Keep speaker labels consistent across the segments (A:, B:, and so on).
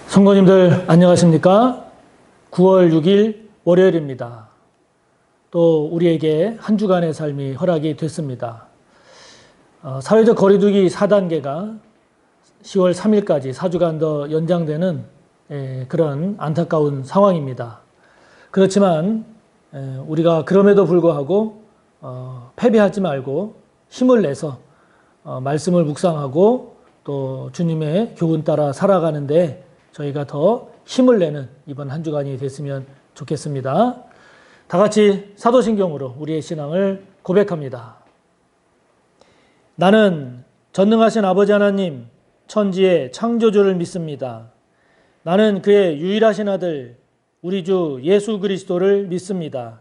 A: 성도님들 안녕하십니까? 9월 6일 월요일입니다. 또 우리에게 한 주간의 삶이 허락이 됐습니다. 사회적 거리두기 4단계가 10월 3일까지 4주간 더 연장되는 그런 안타까운 상황입니다. 그렇지만 우리가 그럼에도 불구하고 패배하지 말고 힘을 내서 말씀을 묵상하고 또 주님의 교훈 따라 살아가는데 저희가 더 힘을 내는 이번 한 주간이 됐으면 좋겠습니다. 다 같이 사도신경으로 우리의 신앙을 고백합니다. 나는 전능하신 아버지 하나님 천지의 창조주를 믿습니다. 나는 그의 유일하신 아들 우리 주 예수 그리스도를 믿습니다.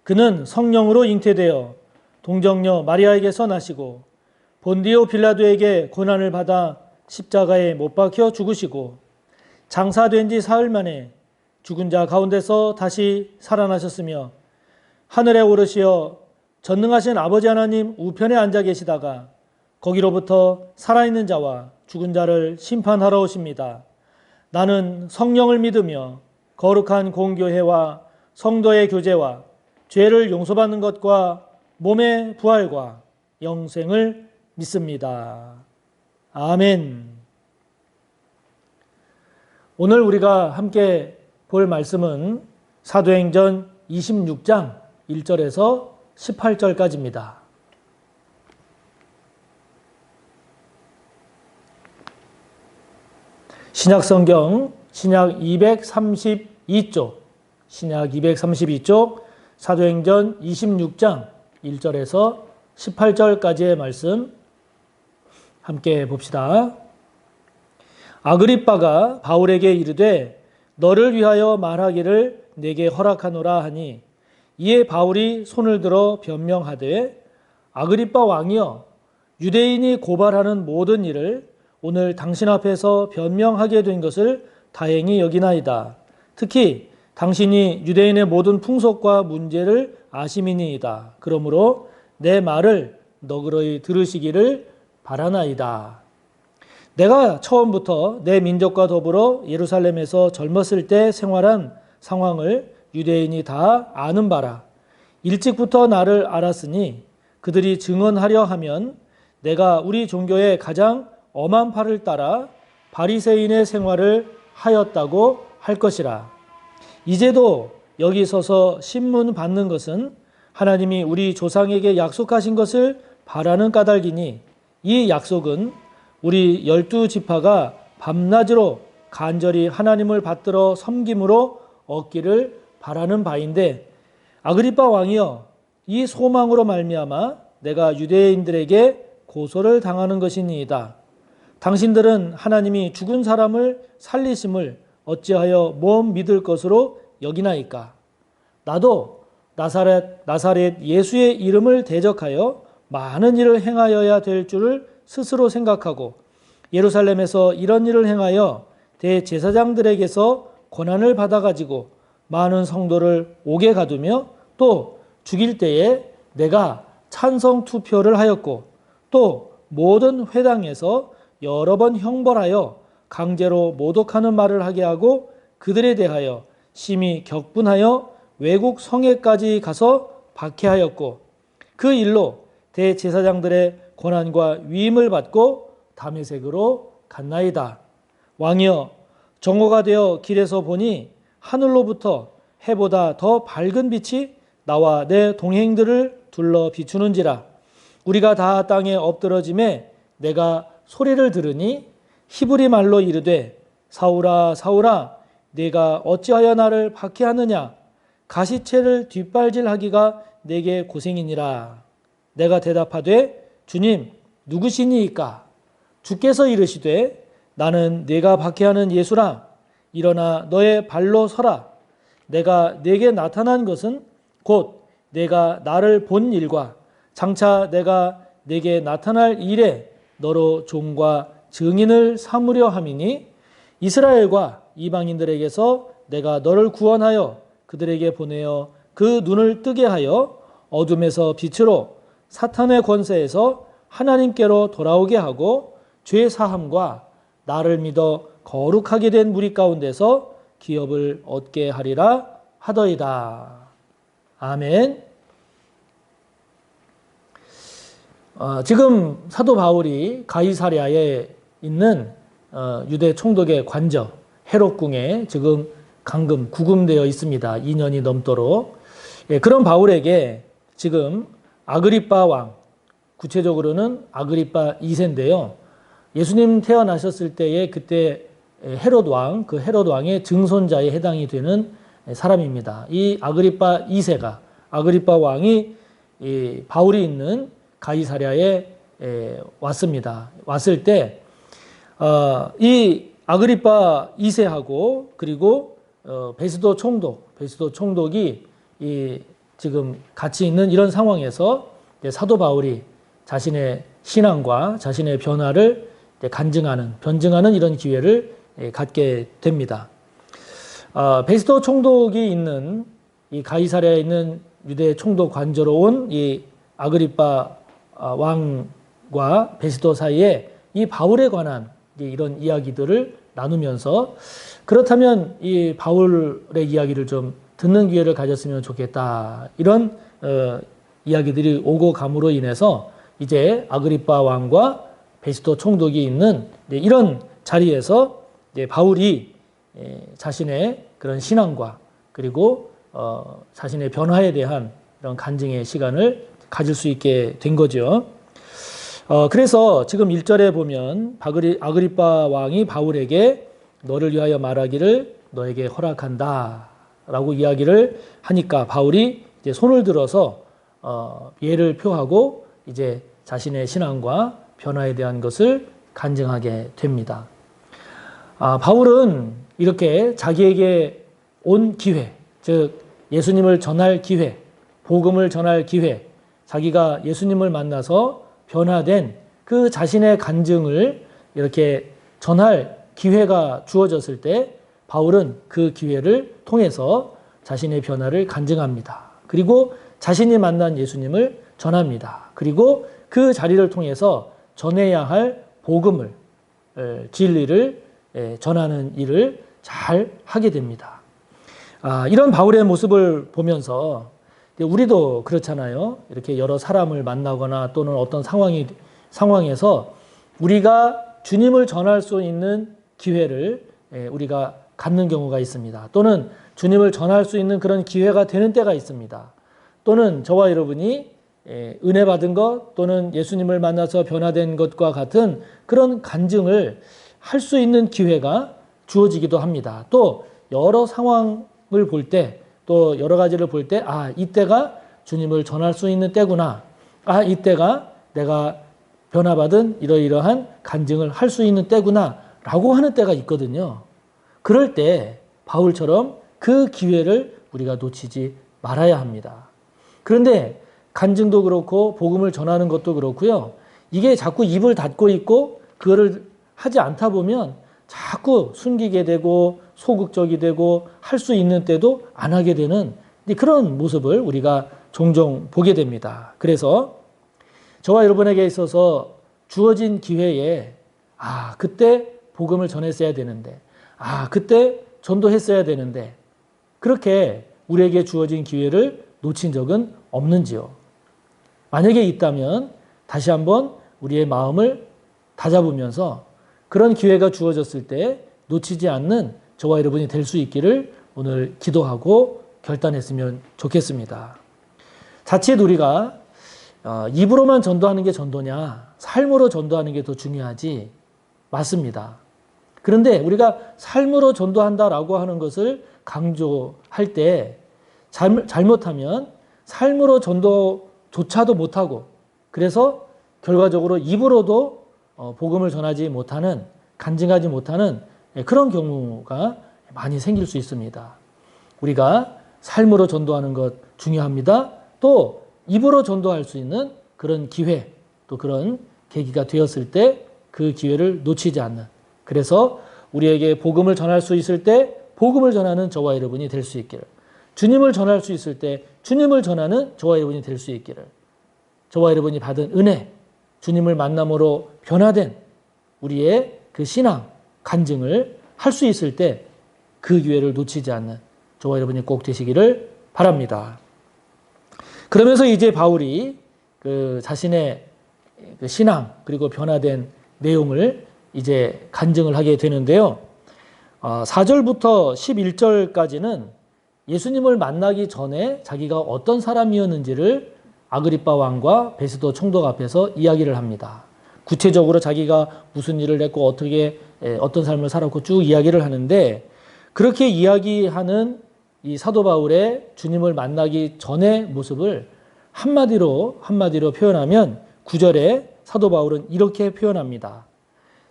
A: 그는 성령으로 잉태되어 동정녀 마리아에게서 나시고 본디오 빌라도에게 고난을 받아 십자가에 못 박혀 죽으시고 장사된 지 사흘 만에 죽은 자 가운데서 다시 살아나셨으며 하늘에 오르시어 전능하신 아버지 하나님 우편에 앉아 계시다가 거기로부터 살아있는 자와 죽은 자를 심판하러 오십니다. 나는 성령을 믿으며 거룩한 공교회와 성도의 교제와 죄를 용서받는 것과 몸의 부활과 영생을 믿습니다. 아멘. 오늘 우리가 함께 볼 말씀은 사도행전 26장 1절에서 18절까지입니다. 신약성경 신약 232쪽 사도행전 26장 1절에서 18절까지의 말씀 함께 봅시다. 아그리빠가 바울에게 이르되 너를 위하여 말하기를 내게 허락하노라 하니 이에 바울이 손을 들어 변명하되 아그리빠 왕이여 유대인이 고발하는 모든 일을 오늘 당신 앞에서 변명하게 된 것을 다행히 여기나이다. 특히 당신이 유대인의 모든 풍속과 문제를 아심이니이다. 그러므로 내 말을 너그러이 들으시기를 바라나이다. 내가 처음부터 내 민족과 더불어 예루살렘에서 젊었을 때 생활한 상황을 유대인이 다 아는 바라. 일찍부터 나를 알았으니 그들이 증언하려 하면 내가 우리 종교의 가장 엄한 팔을 따라 바리새인의 생활을 하였다고 할 것이라. 이제도 여기 서서 신문 받는 것은 하나님이 우리 조상에게 약속하신 것을 바라는 까닭이니 이 약속은 우리 12지파가 밤낮으로 간절히 하나님을 받들어 섬김으로 얻기를 바라는 바인데 아그리빠 왕이여 이 소망으로 말미암아 내가 유대인들에게 고소를 당하는 것이니이다. 당신들은 하나님이 죽은 사람을 살리심을 어찌하여 못 믿을 것으로 여기나이까? 나도 나사렛 예수의 이름을 대적하여 많은 일을 행하여야 될 줄을 스스로 생각하고 예루살렘에서 이런 일을 행하여 대제사장들에게서 권한을 받아가지고 많은 성도를 옥에 가두며 또 죽일 때에 내가 찬성 투표를 하였고 또 모든 회당에서 여러 번 형벌하여 강제로 모독하는 말을 하게 하고 그들에 대하여 심히 격분하여 외국 성에까지 가서 박해하였고 그 일로 대제사장들의 고난과 위임을 받고 다메섹으로 갔나이다. 왕이여 정오가 되어 길에서 보니 하늘로부터 해보다 더 밝은 빛이 나와 내 동행들을 둘러 비추는지라. 우리가 다 땅에 엎드러짐에 내가 소리를 들으니 히브리 말로 이르되 사울아 사울아 네가 어찌하여 나를 박해하느냐. 가시채를 뒷발질하기가 내게 고생이니라. 내가 대답하되 주님 누구시니이까? 주께서 이르시되 나는 네가 박해하는 예수라. 일어나 너의 발로 서라. 내가 네게 나타난 것은 곧 내가 나를 본 일과 장차 내가 네게 나타날 일에 너로 종과 증인을 삼으려 함이니 이스라엘과 이방인들에게서 내가 너를 구원하여 그들에게 보내어 그 눈을 뜨게 하여 어둠에서 빛으로 사탄의 권세에서 하나님께로 돌아오게 하고 죄 사함과 나를 믿어 거룩하게 된 무리 가운데서 기업을 얻게 하리라 하더이다. 아멘. 지금 사도 바울이 가이사랴에 있는 유대 총독의 관저 헤롯궁에 지금 구금되어 있습니다. 2년이 넘도록. 그런 바울에게 지금 아그리빠 왕, 구체적으로는 아그리빠 2세인데요. 예수님 태어나셨을 때에 그때 헤롯 왕, 그 헤롯 왕의 증손자에 해당이 되는 사람입니다. 이 아그리빠 2세가, 아그리빠 왕이 바울이 있는 가이사랴에 왔습니다. 왔을 때 이 아그리빠 2세하고 그리고 베스도 총독이 지금 같이 있는 이런 상황에서 사도 바울이 자신의 신앙과 자신의 변화를 변증하는 이런 기회를 갖게 됩니다. 베스도 총독이 있는 이 가이사랴에 있는 유대 총독 관저로 온 이 아그리빠 왕과 베스도 사이에 이 바울에 관한 이런 이야기들을 나누면서 그렇다면 이 바울의 이야기를 좀 듣는 기회를 가졌으면 좋겠다. 이런 이야기들이 오고 감으로 인해서 이제 아그리빠 왕과 베스도 총독이 있는 이런 자리에서 이제 바울이 자신의 그런 신앙과 그리고 자신의 변화에 대한 이런 간증의 시간을 가질 수 있게 된 거죠. 그래서 지금 1절에 보면 아그리빠 왕이 바울에게 너를 위하여 말하기를 너에게 허락한다 라고 이야기를 하니까 바울이 이제 손을 들어서 예를 표하고 이제 자신의 신앙과 변화에 대한 것을 간증하게 됩니다. 바울은 이렇게 자기에게 온 기회, 즉 예수님을 전할 기회, 복음을 전할 기회, 자기가 예수님을 만나서 변화된 그 자신의 간증을 이렇게 전할 기회가 주어졌을 때 바울은 그 기회를 통해서 자신의 변화를 간증합니다. 그리고 자신이 만난 예수님을 전합니다. 그리고 그 자리를 통해서 전해야 할 복음을, 진리를 전하는 일을 잘 하게 됩니다. 이런 바울의 모습을 보면서 우리도 그렇잖아요. 이렇게 여러 사람을 만나거나 또는 어떤 상황에서 우리가 주님을 전할 수 있는 기회를 우리가 갖는 경우가 있습니다. 또는 주님을 전할 수 있는 그런 기회가 되는 때가 있습니다. 또는 저와 여러분이 은혜 받은 것 또는 예수님을 만나서 변화된 것과 같은 그런 간증을 할 수 있는 기회가 주어지기도 합니다. 또 여러 상황을 볼 때, 또 여러 가지를 볼 때, 이때가 주님을 전할 수 있는 때구나. 이때가 내가 변화받은 이러이러한 간증을 할 수 있는 때구나. 라고 하는 때가 있거든요. 그럴 때 바울처럼 그 기회를 우리가 놓치지 말아야 합니다. 그런데 간증도 그렇고 복음을 전하는 것도 그렇고요. 이게 자꾸 입을 닫고 있고 그거를 하지 않다 보면 자꾸 숨기게 되고 소극적이 되고 할 수 있는 때도 안 하게 되는 그런 모습을 우리가 종종 보게 됩니다. 그래서 저와 여러분에게 있어서 주어진 기회에 그때 복음을 전했어야 되는데 그때 전도했어야 되는데 그렇게 우리에게 주어진 기회를 놓친 적은 없는지요? 만약에 있다면 다시 한번 우리의 마음을 다잡으면서 그런 기회가 주어졌을 때 놓치지 않는 저와 여러분이 될 수 있기를 오늘 기도하고 결단했으면 좋겠습니다. 자칫 우리가 입으로만 전도하는 게 전도냐, 삶으로 전도하는 게 더 중요하지. 맞습니다. 그런데 우리가 삶으로 전도한다라고 하는 것을 강조할 때 잘못하면 삶으로 전도조차도 못하고 그래서 결과적으로 입으로도 복음을 전하지 못하는, 간증하지 못하는 그런 경우가 많이 생길 수 있습니다. 우리가 삶으로 전도하는 것 중요합니다. 또 입으로 전도할 수 있는 그런 기회, 또 그런 계기가 되었을 때 그 기회를 놓치지 않는, 그래서 우리에게 복음을 전할 수 있을 때 복음을 전하는 저와 여러분이 될 수 있기를, 주님을 전할 수 있을 때 주님을 전하는 저와 여러분이 될 수 있기를, 저와 여러분이 받은 은혜, 주님을 만남으로 변화된 우리의 그 신앙, 간증을 할 수 있을 때 그 기회를 놓치지 않는 저와 여러분이 꼭 되시기를 바랍니다. 그러면서 이제 바울이 그 자신의 그 신앙 그리고 변화된 내용을 이제 간증을 하게 되는데요. 4절부터 11절까지는 예수님을 만나기 전에 자기가 어떤 사람이었는지를 아그리빠 왕과 베스도 총독 앞에서 이야기를 합니다. 구체적으로 자기가 무슨 일을 했고 어떻게 어떤 삶을 살았고 쭉 이야기를 하는데, 그렇게 이야기하는 이 사도 바울의 주님을 만나기 전의 모습을 한마디로 표현하면 9절에 사도 바울은 이렇게 표현합니다.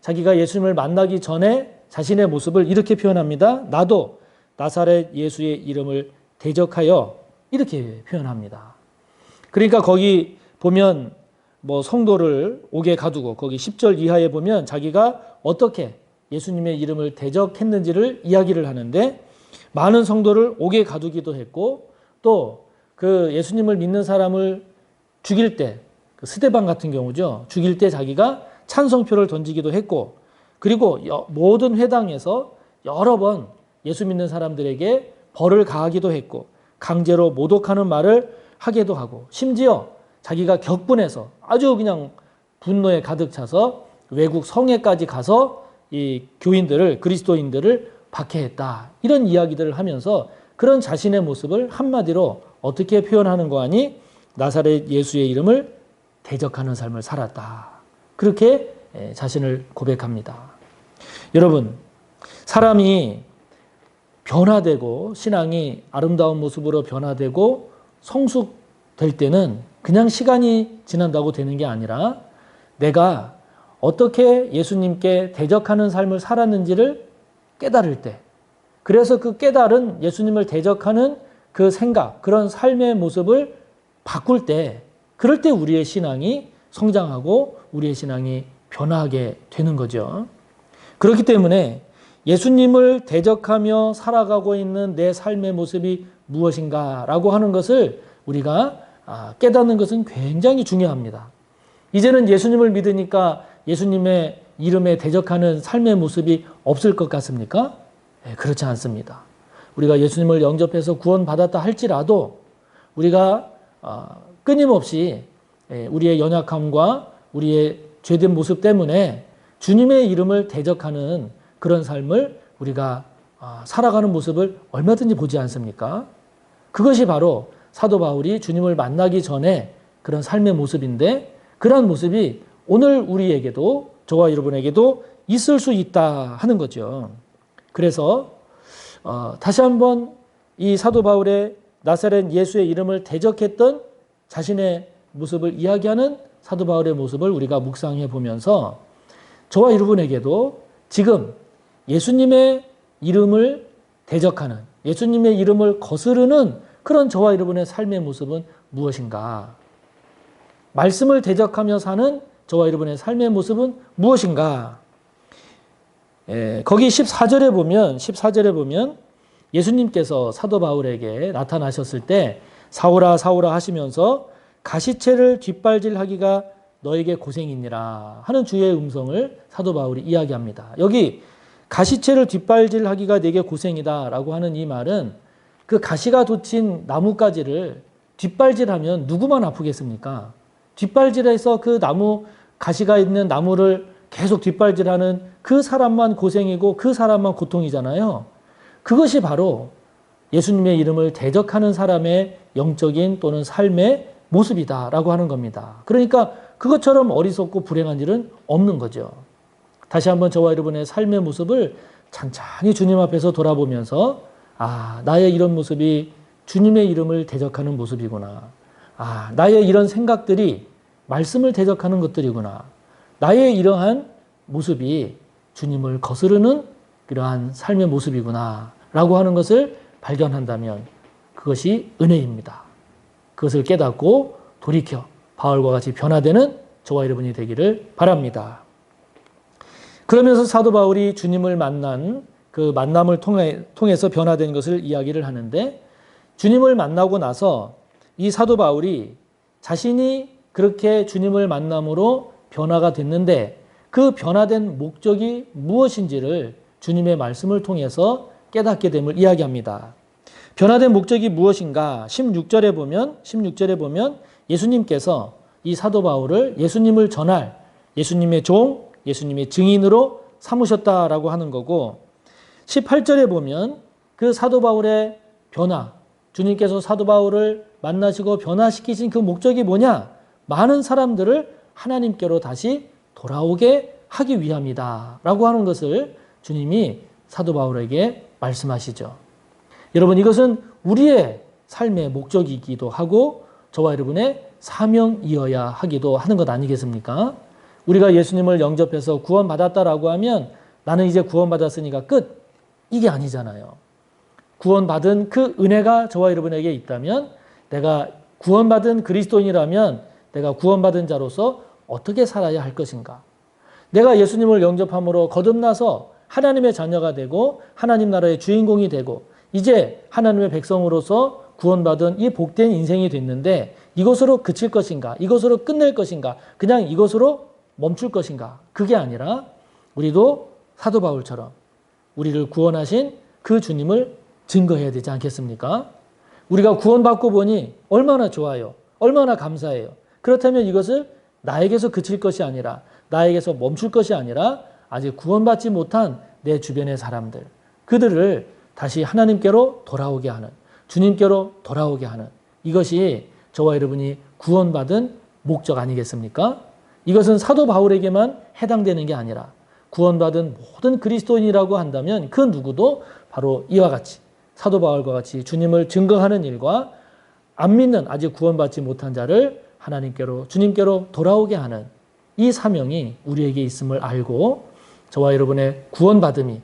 A: 자기가 예수님을 만나기 전에 자신의 모습을 이렇게 표현합니다. 나도 나사렛 예수의 이름을 대적하여, 이렇게 표현합니다. 그러니까 거기 보면 뭐 성도를 옥에 가두고 거기 10절 이하에 보면 자기가 어떻게 예수님의 이름을 대적했는지를 이야기를 하는데, 많은 성도를 옥에 가두기도 했고, 또 그 예수님을 믿는 사람을 죽일 때, 그 스데반 같은 경우죠. 죽일 때 자기가 찬성표를 던지기도 했고, 그리고 모든 회당에서 여러 번 예수 믿는 사람들에게 벌을 가하기도 했고, 강제로 모독하는 말을 하기도 하고, 심지어 자기가 격분해서 아주 그냥 분노에 가득 차서 외국 성에까지 가서 이 교인들을, 그리스도인들을 박해했다. 이런 이야기들을 하면서 그런 자신의 모습을 한마디로 어떻게 표현하는 거 아니? 나사렛 예수의 이름을 대적하는 삶을 살았다. 그렇게 자신을 고백합니다. 여러분, 사람이 변화되고 신앙이 아름다운 모습으로 변화되고 성숙될 때는 그냥 시간이 지난다고 되는 게 아니라 내가 어떻게 예수님께 대적하는 삶을 살았는지를 깨달을 때, 그래서 그 깨달은 예수님을 대적하는 그 생각, 그런 삶의 모습을 바꿀 때, 그럴 때 우리의 신앙이 성장하고 우리의 신앙이 변화하게 되는 거죠. 그렇기 때문에 예수님을 대적하며 살아가고 있는 내 삶의 모습이 무엇인가라고 하는 것을 우리가 깨닫는 것은 굉장히 중요합니다. 이제는 예수님을 믿으니까 예수님의 이름에 대적하는 삶의 모습이 없을 것 같습니까? 그렇지 않습니다. 우리가 예수님을 영접해서 구원받았다 할지라도 우리가 끊임없이 우리의 연약함과 우리의 죄된 모습 때문에 주님의 이름을 대적하는 그런 삶을 우리가 살아가는 모습을 얼마든지 보지 않습니까? 그것이 바로 사도 바울이 주님을 만나기 전에 그런 삶의 모습인데, 그런 모습이 오늘 우리에게도, 저와 여러분에게도 있을 수 있다 하는 거죠. 그래서 다시 한번 이 사도 바울의 나사렛 예수의 이름을 대적했던 자신의 모습을 이야기하는 사도 바울의 모습을 우리가 묵상해 보면서 저와 여러분에게도 지금 예수님의 이름을 대적하는, 예수님의 이름을 거스르는 그런 저와 여러분의 삶의 모습은 무엇인가? 말씀을 대적하며 사는 저와 여러분의 삶의 모습은 무엇인가? 거기 14절에 보면 예수님께서 사도 바울에게 나타나셨을 때 사울아 사울아 하시면서 가시체를 뒷발질하기가 너에게 고생이니라 하는 주의 음성을 사도 바울이 이야기합니다. 여기 가시체를 뒷발질하기가 내게 고생이다라고 하는 이 말은 그 가시가 돋친 나뭇가지를 뒷발질하면 누구만 아프겠습니까? 뒷발질해서 그 나무, 가시가 있는 나무를 계속 뒷발질하는 그 사람만 고생이고 그 사람만 고통이잖아요. 그것이 바로 예수님의 이름을 대적하는 사람의 영적인 또는 삶의 모습이다라고 하는 겁니다. 그러니까 그것처럼 어리석고 불행한 일은 없는 거죠. 다시 한번 저와 여러분의 삶의 모습을 찬찬히 주님 앞에서 돌아보면서 나의 이런 모습이 주님의 이름을 대적하는 모습이구나. 나의 이런 생각들이 말씀을 대적하는 것들이구나. 나의 이러한 모습이 주님을 거스르는 그러한 삶의 모습이구나 라고 하는 것을 발견한다면 그것이 은혜입니다. 그것을 깨닫고 돌이켜 바울과 같이 변화되는 저와 여러분이 되기를 바랍니다. 그러면서 사도 바울이 주님을 만난 그 만남을 통해서 변화된 것을 이야기를 하는데, 주님을 만나고 나서 이 사도 바울이 자신이 그렇게 주님을 만남으로 변화가 됐는데 그 변화된 목적이 무엇인지를 주님의 말씀을 통해서 깨닫게 됨을 이야기합니다. 변화된 목적이 무엇인가? 16절에 보면 예수님께서 이 사도 바울을 예수님을 전할 예수님의 종, 예수님의 증인으로 삼으셨다라고 하는 거고, 18절에 보면 그 사도 바울의 변화, 주님께서 사도 바울을 만나시고 변화시키신 그 목적이 뭐냐? 많은 사람들을 하나님께로 다시 돌아오게 하기 위함이다 라고 하는 것을 주님이 사도 바울에게 말씀하시죠. 여러분, 이것은 우리의 삶의 목적이기도 하고 저와 여러분의 사명이어야 하기도 하는 것 아니겠습니까? 우리가 예수님을 영접해서 구원받았다라고 하면 나는 이제 구원받았으니까 끝, 이게 아니잖아요. 구원받은 그 은혜가 저와 여러분에게 있다면, 내가 구원받은 그리스도인이라면 내가 구원받은 자로서 어떻게 살아야 할 것인가? 내가 예수님을 영접함으로 거듭나서 하나님의 자녀가 되고 하나님 나라의 주인공이 되고 이제 하나님의 백성으로서 구원받은 이 복된 인생이 됐는데 이것으로 그칠 것인가? 이것으로 끝낼 것인가? 그냥 이것으로 멈출 것인가? 그게 아니라 우리도 사도 바울처럼 우리를 구원하신 그 주님을 증거해야 되지 않겠습니까? 우리가 구원받고 보니 얼마나 좋아요. 얼마나 감사해요. 그렇다면 이것을 나에게서 그칠 것이 아니라, 나에게서 멈출 것이 아니라 아직 구원받지 못한 내 주변의 사람들, 그들을 다시 하나님께로 돌아오게 하는, 주님께로 돌아오게 하는, 이것이 저와 여러분이 구원받은 목적 아니겠습니까? 이것은 사도 바울에게만 해당되는 게 아니라 구원받은 모든 그리스도인이라고 한다면 그 누구도 바로 이와 같이 사도 바울과 같이 주님을 증거하는 일과 안 믿는 아직 구원받지 못한 자를 하나님께로, 주님께로 돌아오게 하는 이 사명이 우리에게 있음을 알고 저와 여러분의 구원받음이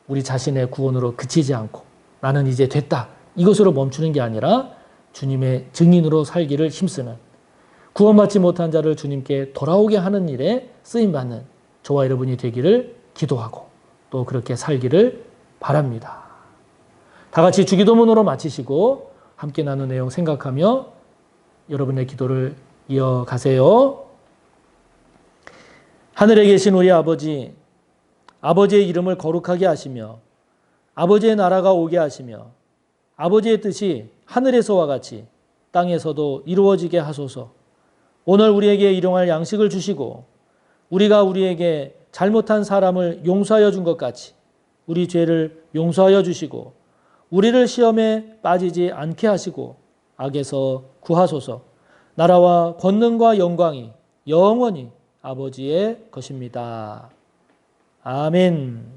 A: 우리 자신의 구원으로 그치지 않고 나는 이제 됐다, 이것으로 멈추는 게 아니라 주님의 증인으로 살기를 힘쓰는, 구원받지 못한 자를 주님께 돌아오게 하는 일에 쓰임받는 저와 여러분이 되기를 기도하고 또 그렇게 살기를 바랍니다. 다 같이 주기도문으로 마치시고 함께 나눈 내용 생각하며 여러분의 기도를 이어가세요. 하늘에 계신 우리 아버지, 아버지의 이름을 거룩하게 하시며 아버지의 나라가 오게 하시며 아버지의 뜻이 하늘에서와 같이 땅에서도 이루어지게 하소서. 오늘 우리에게 일용할 양식을 주시고 우리가 우리에게 잘못한 사람을 용서하여 준 것 같이 우리 죄를 용서하여 주시고 우리를 시험에 빠지지 않게 하시고 악에서 구하소서. 나라와 권능과 영광이 영원히 아버지의 것입니다. 아멘.